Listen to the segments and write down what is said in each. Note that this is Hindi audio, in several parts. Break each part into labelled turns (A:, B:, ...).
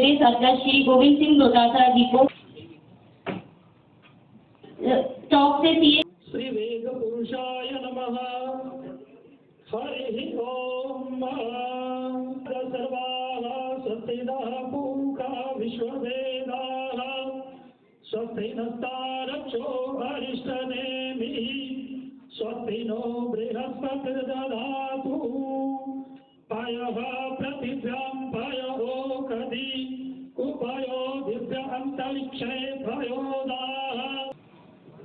A: प्रदेश अध्यक्ष श्री गोविंद सिंह डोटासरा जी को चौक से सीए
B: श्री वेद पुरुषाय नमः। हरि ओम। सर्वाः स्वस्तिनः पूषा विश्ववेदाः स्वस्ति नस्तारक्षो अरिष्टनेमिः स्वस्ति नो बृहस्पतिर्दधातु पयः पृथिव्यां पयो कदि उभयो दिव्य अंतरिक्षे पयोदाः।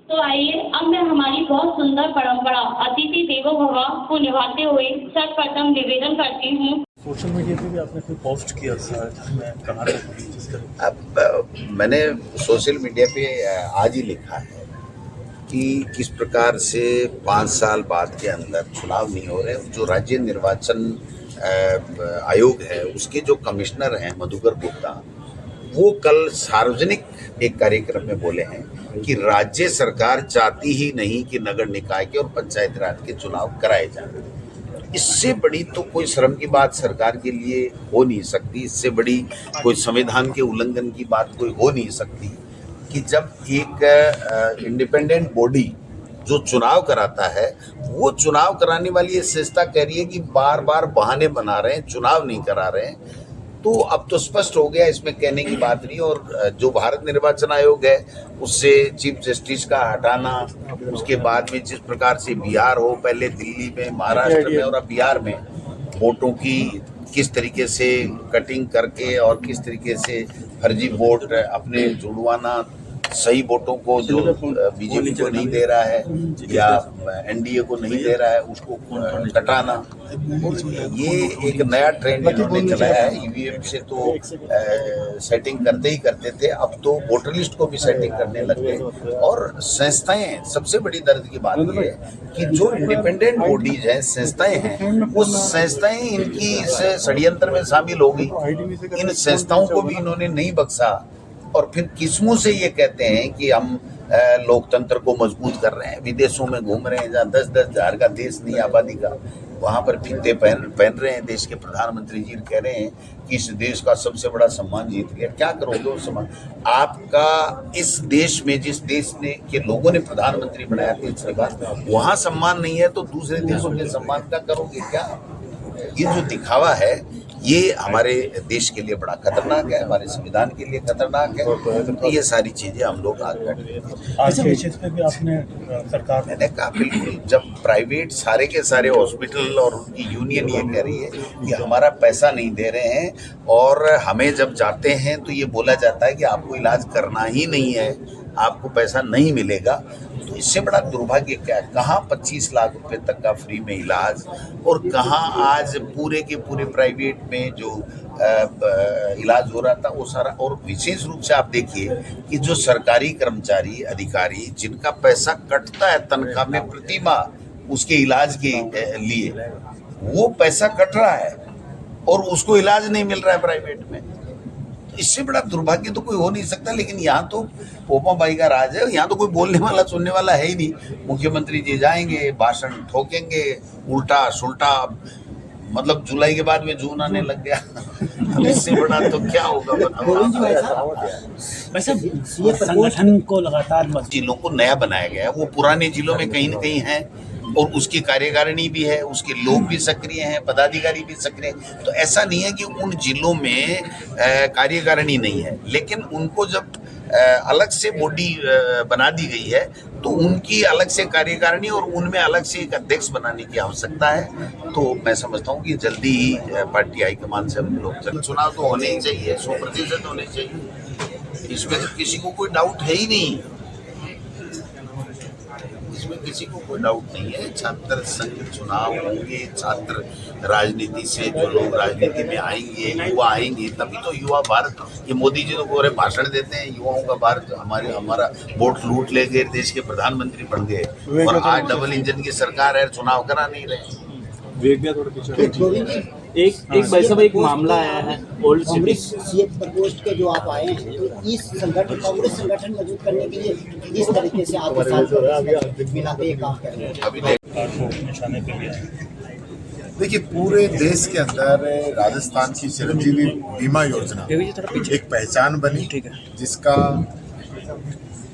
A: तो आइए अब मैं हमारी बहुत सुंदर परंपरा अतिथि देवो भव को निभाते हुए सर्वप्रथम निवेदन करती हूँ।
C: सोशल मीडिया पे भी आपने कोई पोस्ट किया था मैं कहा था
D: अब मैंने सोशल मीडिया पे आज ही लिखा है कि किस प्रकार से 5 साल बाद के अंदर चुनाव नहीं हो रहे। जो राज्य निर्वाचन आयोग है उसके जो कमिश्नर हैं मधुकर गुप्ता, वो कल सार्वजनिक एक कार्यक्रम में बोले हैं कि राज्य सरकार चाहती ही नहीं कि नगर निकाय के और पंचायत राज के चुनाव कराए जाएं। इससे बड़ी तो कोई शर्म की बात सरकार के लिए हो नहीं सकती, इससे बड़ी कोई संविधान के उल्लंघन की बात कोई हो नहीं सकती कि जब एक इंडिपेंडेंट बॉडी जो चुनाव कराता है, वो चुनाव कराने वाली ये संस्था कह रही है कि बार बार बहाने बना रहे हैं, चुनाव नहीं करा रहे हैं। तो अब तो स्पष्ट हो गया, इसमें कहने की बात नहीं। और जो भारत निर्वाचन आयोग है उससे चीफ जस्टिस का हटाना, उसके बाद में जिस प्रकार से बिहार हो, पहले दिल्ली में, महाराष्ट्र में और अब बिहार में वोटों की किस तरीके से कटिंग करके और किस तरीके से फर्जी वोट अपने जुड़वाना, सही वोटों को जो बीजेपी को नहीं दे रहा है या एनडीए को नहीं दे रहा है उसको कटाना, ये एक नया ट्रेंड इन्होंने चलाया है। ईवीएम से तो सेटिंग करते ही करते थे, अब तो वोटर लिस्ट को भी सेटिंग करने लग गए। और संस्थाएं, सबसे बड़ी दर्द की बात ये है कि जो इंडिपेंडेंट बॉडीज हैं, संस्थाएं हैं, वो संस्थाएं इनकी इस षड्यंत्र में शामिल हो गई। इन संस्थाओं को भी इन्होंने नहीं बख्शा और फिर किस्मों से ये कहते हैं कि हम लोकतंत्र को मजबूत कर रहे हैं। विदेशों में घूम रहे हैं जहाँ 10-10 हज़ार का देश नहीं आबादी का, वहाँ पर फीते पहन रहे हैं। देश के प्रधानमंत्री जी कह रहे हैं कि इस देश का सबसे बड़ा सम्मान जीत लिया। क्या करोगे उस सम्मान? आपका इस देश में, जिस देश ने के लोगों ने प्रधानमंत्री बनाया तीसरी बार, वहाँ सम्मान नहीं है तो दूसरे देशों के सम्मान का करोगे क्या? ये जो दिखावा है ये हमारे देश के लिए बड़ा खतरनाक है, हमारे संविधान के लिए खतरनाक है। तो ये सारी चीजें हम लोग आज
C: पे भी आपने सरकार
D: मैंने कहा बिल्कुल, जब प्राइवेट सारे के सारे हॉस्पिटल और उनकी यूनियन ये कह रही है कि हमारा पैसा नहीं दे रहे हैं और हमें जब जाते हैं तो ये बोला जाता है कि आपको इलाज करना ही नहीं है, आपको पैसा नहीं मिलेगा, तो इससे बड़ा दुर्भाग्य क्या है? कहाँ 25 लाख रुपए तक का फ्री में इलाज और कहाँ आज पूरे के पूरे प्राइवेट में जो इलाज हो रहा था वो सारा। और विशेष रूप से आप देखिए कि जो सरकारी कर्मचारी अधिकारी जिनका पैसा कटता है तनख्वाह में प्रति माह उसके इलाज के लिए, वो पैसा कट रहा है और उसको इलाज नहीं मिल रहा है प्राइवेट में। इससे बड़ा दुर्भाग्य तो कोई हो नहीं सकता। लेकिन यहाँ तो पोपा बाई का राज है, यहाँ तो कोई बोलने वाला सुनने वाला है ही नहीं। मुख्यमंत्री जी जाएंगे, भाषण ठोकेंगे, उल्टा सुल्टा, मतलब जुलाई के बाद में जून आने लग गया। इससे बड़ा तो क्या होगा बताओ।
C: वैसे संगठन को लगातार
D: जिलों को नया बनाया गया है, वो पुराने जिलों में कहीं न कहीं है और उसकी कार्यकारिणी भी है, उसके लोग भी सक्रिय हैं, पदाधिकारी भी सक्रिय हैं। तो ऐसा नहीं है कि उन जिलों में कार्यकारिणी नहीं है, लेकिन उनको जब अलग से बॉडी बना दी गई है तो उनकी अलग से कार्यकारिणी और उनमें अलग से एक अध्यक्ष बनाने की आवश्यकता है। तो मैं समझता हूँ कि जल्दी ही पार्टी हाईकमान से हम लोग चुनाव तो होने ही चाहिए, 100% होने चाहिए। इसमें तो किसी को कोई डाउट है ही नहीं, इसमें किसी को कोई डाउट नहीं है। छात्र संघ चुनाव होंगे, छात्र राजनीति से जो लोग राजनीति में आएंगे, युवा आएंगे, तभी तो युवा भारत। ये मोदी जी तो पूरे भाषण देते हैं युवाओं का भारत, हमारा वोट लूट ले गए, देश के प्रधानमंत्री बन गए और आज डबल इंजन की सरकार है, चुनाव करा नहीं रहे।
E: एक भाई साहब एक मामला आया है ओल्ड सिटी
F: सीएम प्रकोष्ठ के जो आप आए हैं, तो इस संगठन कांग्रेस संगठन मजबूत करने के लिए इस तरीके से आपके साथ मिला के काम कर रहे हैं।
C: निशाने पे भी आए
G: देखिए, पूरे देश के अंदर राजस्थान की चिरंजीवी बीमा योजना एक पहचान बनी, जिसका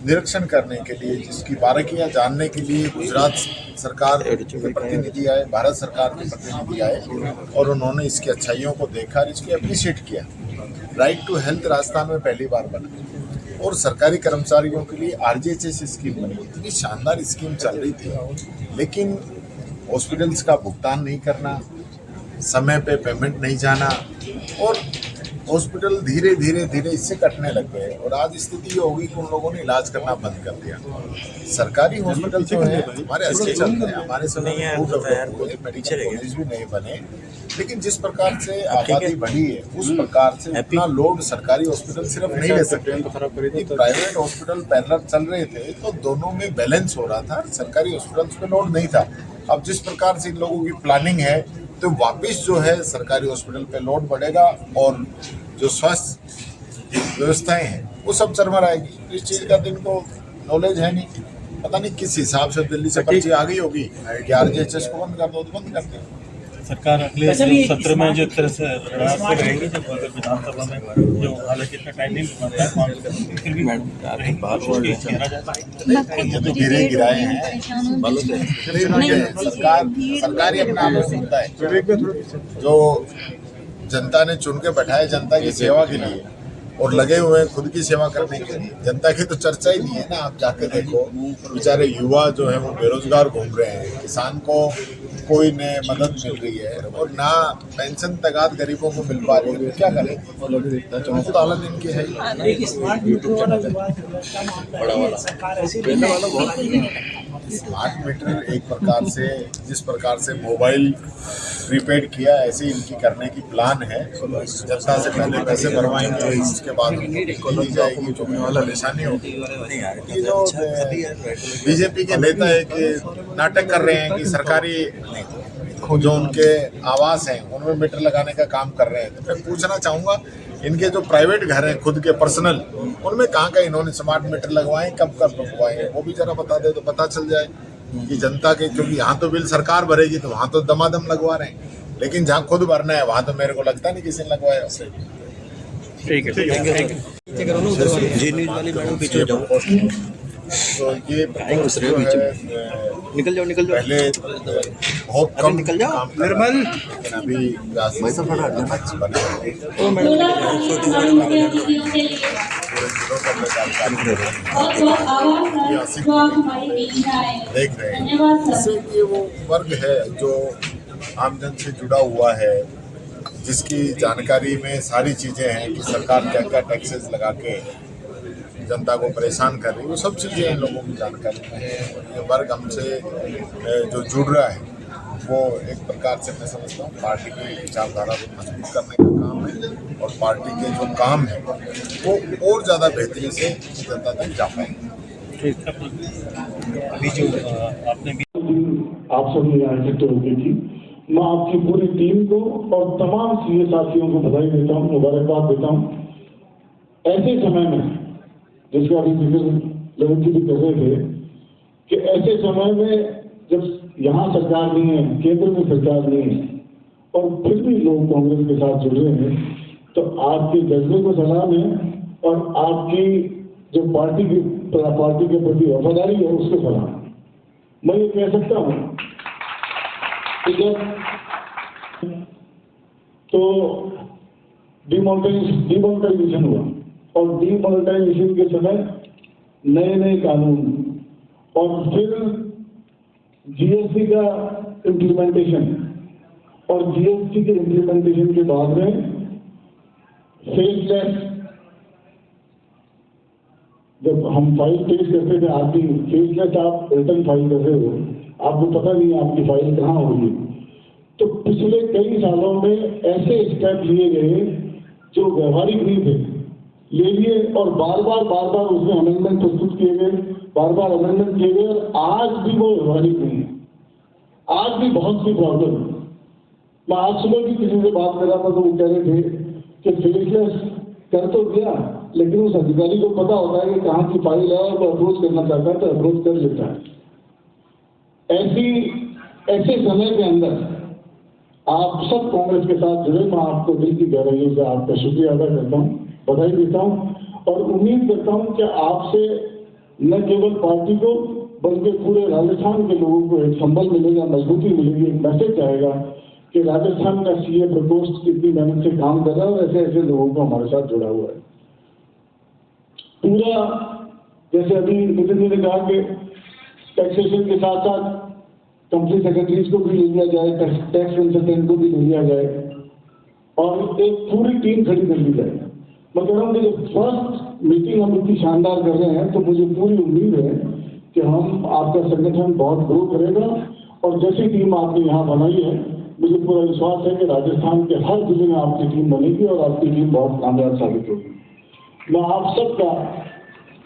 G: निरीक्षण करने के लिए, जिसकी बारीकियां जानने के लिए गुजरात सरकार के प्रतिनिधि आए, भारत सरकार के प्रतिनिधि आए और उन्होंने इसकी अच्छाइयों को देखा और इसकी अप्रिशिएट किया। राइट टू हेल्थ राजस्थान में पहली बार बना और सरकारी कर्मचारियों के लिए RGHS स्कीम बनी। इतनी शानदार स्कीम चल रही थी, लेकिन हॉस्पिटल्स का भुगतान नहीं करना, समय पे पेमेंट नहीं जाना और हॉस्पिटल धीरे धीरे इससे कटने लग गए और आज स्थिति ये होगी कि उन लोगों ने इलाज करना बंद कर दिया। सरकारी हॉस्पिटल जो है हमारे अच्छे चल रहे हैं, हमारे समय कॉलेज भी नहीं बने, लेकिन जिस प्रकार से आबादी बढ़ी है उस प्रकार से इतना लोड सरकारी हॉस्पिटल सिर्फ नहीं ले सकते। प्राइवेट हॉस्पिटल पैरेलल चल रहे थे तो दोनों में बैलेंस हो रहा था, सरकारी हॉस्पिटल्स पे लोड नहीं था। अब जिस प्रकार से इन लोगों की प्लानिंग है तो वापस जो है सरकारी हॉस्पिटल पे लोड बढ़ेगा और जो स्वास्थ्य व्यवस्थाएं हैं वो सब चरमर आएगी। इस चीज़ का तो इनको नॉलेज है नहीं, पता नहीं किस हिसाब से दिल्ली से पर्ची आ गई होगी कि RGHS को बंद कर दो तो बंद कर दो।
C: सरकार अगले सत्र में जो तरह से रहेगी, जब विधानसभा में जो हालांकि इतना टाइम नहीं लगता है, फिर भी
G: ये तो गिराए हैं सरकार ही अपना आप सुनता है। जो जनता ने चुन के बैठाया जनता की सेवा के लिए और लगे हुए हैं खुद की सेवा करने के लिए, जनता की तो चर्चा ही नहीं है ना। आप जाके देखो, बेचारे युवा जो है वो बेरोजगार घूम रहे हैं, किसान को कोई न मदद मिल रही है और ना पेंशन तगाद गरीबों को मिल पा रही है, क्या करें? तो हालत इनकी है। स्मार्ट मीटर एक प्रकार से जिस प्रकार से मोबाइल प्रीपेड किया, ऐसे इनकी करने की प्लान है। जनता से पहले पैसे भरवाएंगे, उसके बाद दी जाएगी, जो वाला परेशानी होगी। ये जो बीजेपी के नेता है कि नाटक कर रहे हैं कि सरकारी जो उनके आवास हैं उनमें मीटर लगाने का काम कर रहे हैं, तो मैं पूछना चाहूँगा इनके जो प्राइवेट घर हैं खुद के पर्सनल, उनमें कहाँ का इन्होंने स्मार्ट मीटर लगवाए, कब लगवाए, वो भी जरा बता दे तो पता चल जाए कि जनता के, क्योंकि यहाँ तो बिल सरकार भरेगी तो वहाँ तो दमादम लगवा रहे हैं, लेकिन जहाँ खुद भरना है वहाँ तो मेरे को लगता नहीं किसी ने लगवाया।
E: ठीक है जी, न्यूज़ वाली मैडम पीछे जाओ,
G: तो ये
E: निकल जाओ
G: पहले बहुत कम
E: निकल जाओ
G: निर्मल, लेकिन अभी देख रहे हैं। इससे ये वो वर्ग है जो आमजन से जुड़ा हुआ है, जिसकी जानकारी में सारी चीज़ें हैं कि सरकार क्या क्या टैक्सेस लगा के जनता को परेशान कर रही है, वो सब चीज़ें इन लोगों की जानकारी में है। ये वर्ग हमसे जो जुड़ रहा है वो एक प्रकार से मैं समझता हूँ पार्टी की विचारधारा को मजबूत करने का काम है और पार्टी के जो काम है वो और ज़्यादा बेहतरी से जनता तक जा पाएंगे।
C: अभी जो आपने
B: आप सब ने इकट्ठे होगी थी, मैं आपकी पूरी टीम को और तमाम सीए साथियों को बधाई देता हूँ, मुबारकबाद देता हूँ। ऐसे समय में जिसका अभी जिक्र ललित जी कर रहे थे कि ऐसे समय में जब यहाँ सरकार नहीं है, केंद्र में सरकार नहीं है और फिर भी लोग कांग्रेस के साथ जुड़ रहे हैं, तो आपके जज्बे को सलाम है और आपकी जो पार्टी के प्रति वफादारी है उसको सलाम। मैं ये कह सकता हूँ कि जब तो डिमोनेटाइजेशन हुआ और डिमोनेटाइजेशन के समय नए कानून और फिर GST का इम्प्लीमेंटेशन और GST के इम्प्लीमेंटेशन के बाद में फेसलेस, जब हम फाइल पेश करते थे आपकी फेसलेस, आप रिटर्न फाइल कर रहे हो, आपको पता नहीं है आपकी फाइल कहाँ होगी। तो पिछले कई सालों में ऐसे स्टेप लिए गए जो व्यवहारिक नहीं थे, ले लिए और बार बार उसमें अमेंडमेंट प्रस्तुत किए गए, बार बार अमेंडमेंट किए गए और आज भी वो व्यवहारिक नहीं है। आज भी बहुत सी प्रॉब्लम। मैं आज सुबह भी किसी से बात कर रहा था तो वो कह रहे थे कि फेसलेस कर तो दिया, लेकिन उस अधिकारी को पता होता है कि कहाँ की फाइल है और वो अप्रोच करना चाहता है तो अप्रोच कर लेता है। ऐसे समय के अंदर आप सब कांग्रेस के साथ जुड़े, मैं आपको दिल की गहराइयों से आपका शुक्रिया अदा करता हूँ, बधाई देता हूँ और उम्मीद करता हूँ कि आपसे न केवल पार्टी को बल्कि पूरे राजस्थान के लोगों को एक संबल मिलेगा, मजबूती मिलेगी, एक मैसेज आएगा कि राजस्थान का सीए प्रकोष्ठ कितनी मेहनत से काम कर रहा है और ऐसे ऐसे लोगों को हमारे साथ जुड़ा हुआ है। पूरा जैसे अभी नितिन जी ने कहा कि टैक्सेशन के साथ साथ कंपनी सेक्रेटरीज को भी ले लिया जाए, टैक्स कंसल्टेंट को भी ले लिया जाए और एक पूरी टीम खड़ी कर ली जाए। मैं कह रहा हूँ कि जब फर्स्ट मीटिंग हम इतनी शानदार कर रहे हैं तो मुझे पूरी उम्मीद है कि हम आपका संगठन बहुत ग्रो करेगा और जैसी टीम आपने यहाँ बनाई है मुझे पूरा विश्वास है कि राजस्थान के हर जिले में आपकी टीम बनेगी और आपकी टीम बहुत कामयाब साबित होगी। मैं आप सबका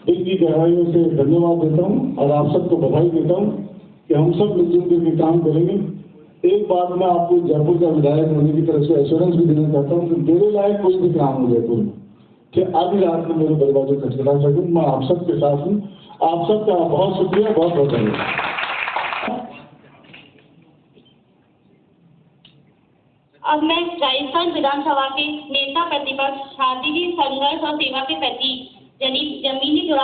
B: दिल की गहराइयों से धन्यवाद देता हूँ और आप सबको बधाई देता हूँ कि हम सब मिलजुल करके काम करेंगे। एक बात मैं आपको जयपुर का विधायक होने की तरफ से एश्योरेंस भी देना चाहता हूँ कि मेरे लायक कोई भी काम हो जयपुर में कि आधी रात में मेरे दरवाजे खटखटा सकूँ, मैं आप सबके साथ हूँ। आप सबका बहुत शुक्रिया, बहुत बहुत धन्यवाद।
A: अब मैं राजस्थान विधानसभा के नेता प्रतिपक्ष शांति जी संघर्ष और सेवा के प्रतीक जमीनी जुड़ाव